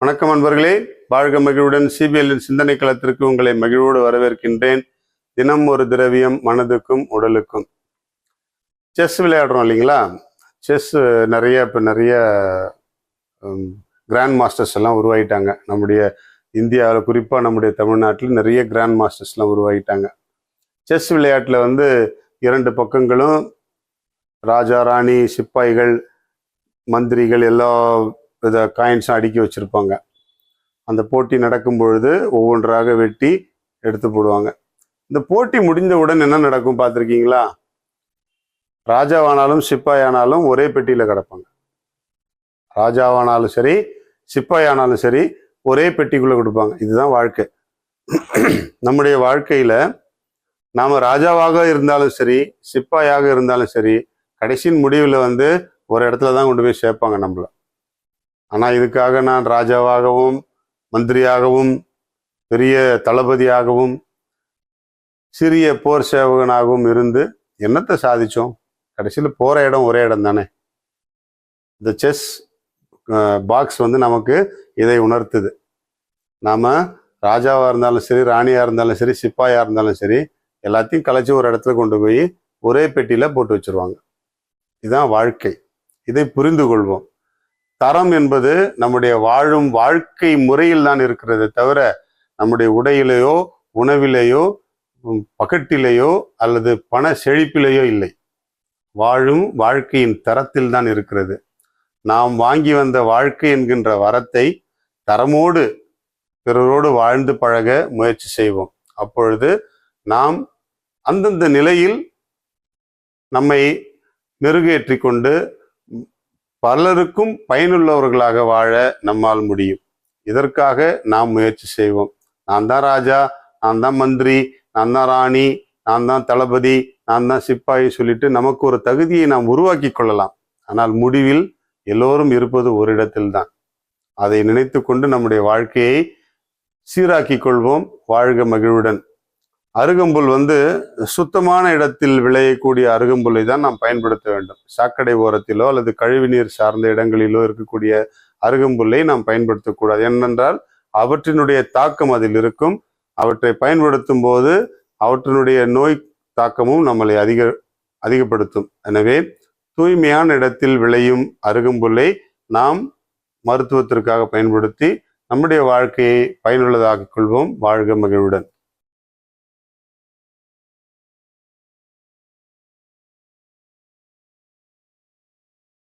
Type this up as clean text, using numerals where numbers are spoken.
வணக்கம் அன்பர்களே, வாழ்க மகிழ்வுடன் சிபிஎல்லின் சிந்தனை களத்திற்கு உங்களை மகிழ்வோடு வரவேற்கின்றேன். தினம் ஒரு திரவியம் மனதுக்கும் உடலுக்கும். செஸ் விளையாடுறோம் இல்லைங்களா? செஸ் இப்போ நிறைய கிராண்ட் மாஸ்டர்ஸ் எல்லாம் உருவாயிட்டாங்க. நம்முடைய இந்தியாவில், குறிப்பாக நம்முடைய தமிழ்நாட்டில் நிறைய கிராண்ட் மாஸ்டர்ஸ்லாம் உருவாகிட்டாங்க. செஸ் விளையாட்டில் இரண்டு பக்கங்களும் ராஜா, ராணி, சிப்பாய்கள், மந்திரிகள் எல்லா வித காயின்ஸும் அடுக்கி வச்சுருப்பாங்க. அந்த போட்டி நடக்கும் பொழுது ஒவ்வொன்றாக வெட்டி எடுத்து போடுவாங்க. இந்த போட்டி முடிந்தவுடன் என்ன நடக்கும் பார்த்துருக்கீங்களா? ராஜாவானாலும் சிப்பாயானாலும் ஒரே பெட்டியில் கிடப்பாங்க. ராஜாவானாலும் சரி, சிப்பாயானாலும் சரி, ஒரே பெட்டிக்குள்ளே கொடுப்பாங்க. இதுதான் வாழ்க்கை. நம்முடைய வாழ்க்கையில் நாம் ராஜாவாக இருந்தாலும் சரி, சிப்பாயாக இருந்தாலும் சரி, கடைசியின் முடிவில் ஒரு இடத்துல தான் கொண்டு போய் சேர்ப்பாங்க நம்மளை. ஆனால் இதுக்காக நான் ராஜாவாகவும் மந்திரியாகவும் பெரிய தளபதியாகவும் சிறிய போர் சேவகனாகவும் இருந்து என்னத்தை சாதித்தோம்? கடைசியில் போகிற இடம் ஒரே இடம் தானே. இந்த செஸ் பாக்ஸ் நமக்கு இதை உணர்த்துது. நாம் ராஜாவாக இருந்தாலும் சரி, ராணியாக இருந்தாலும் சரி, சிப்பாயாக இருந்தாலும் சரி, எல்லாத்தையும் கலைச்சி ஒரு இடத்துல கொண்டு போய் ஒரே பெட்டியில் போட்டு வச்சுருவாங்க. இதுதான் வாழ்க்கை. இதை புரிந்து கொள்வோம். தரம் என்பது நம்முடைய வாழும் வாழ்க்கை முறையில் தான் இருக்கிறது தவிர நம்முடைய உடையிலேயோ, உணவிலேயோ, பகட்டிலேயோ அல்லது பண செழிப்பிலேயோ இல்லை. வாழும் வாழ்க்கையின் தரத்தில் தான் இருக்கிறது. நாம் வாங்கி வந்த வாழ்க்கை என்கின்ற வரத்தை தரமோடு பிறரோடு வாழ்ந்து பழக முயற்சி செய்வோம். அப்பொழுது நாம் அந்தந்த நிலையில் நம்மை மெருகேற்றி கொண்டு பலருக்கும் பயனுள்ளவர்களாக வாழ நம்மால் முடியும். இதற்காக நாம் முயற்சி செய்வோம். நான் தான் ராஜா, நான் தான் மந்திரி, நான் தான் ராணி, நான் தான் தளபதி, நான் தான் சிப்பாய் சொல்லிட்டு நமக்கு ஒரு தகுதியை நாம் உருவாக்கி கொள்ளலாம். ஆனால் முடிவில் எல்லோரும் இருப்பது ஒரு இடத்தில்தான். அதை நினைத்து கொண்டு நம்முடைய வாழ்க்கையை சீராக்கி கொள்வோம். வாழ்க மகிழ்வுடன். அருகம்புல் சுத்தமான இடத்தில் விளையக்கூடிய அருகம்புல்லை தான் நாம் பயன்படுத்த வேண்டும். சாக்கடை ஓரத்திலோ அல்லது கழிவுநீர் சார்ந்த இடங்களிலோ இருக்கக்கூடிய அருகம்புல்லை நாம் பயன்படுத்தக்கூடாது. ஏனென்றால் அவற்றினுடைய தாக்கம் அதில் இருக்கும். அவற்றை பயன்படுத்தும் போது அவற்றினுடைய நோய் தாக்கமும் நம்மளை அதிகப்படுத்தும். எனவே தூய்மையான இடத்தில் விளையும் அருகம்புல்லை நாம் மருத்துவத்திற்காக பயன்படுத்தி நம்முடைய வாழ்க்கையை பயனுள்ளதாக்கிக் கொள்வோம். வாழ்க மகிழ்வுடன்.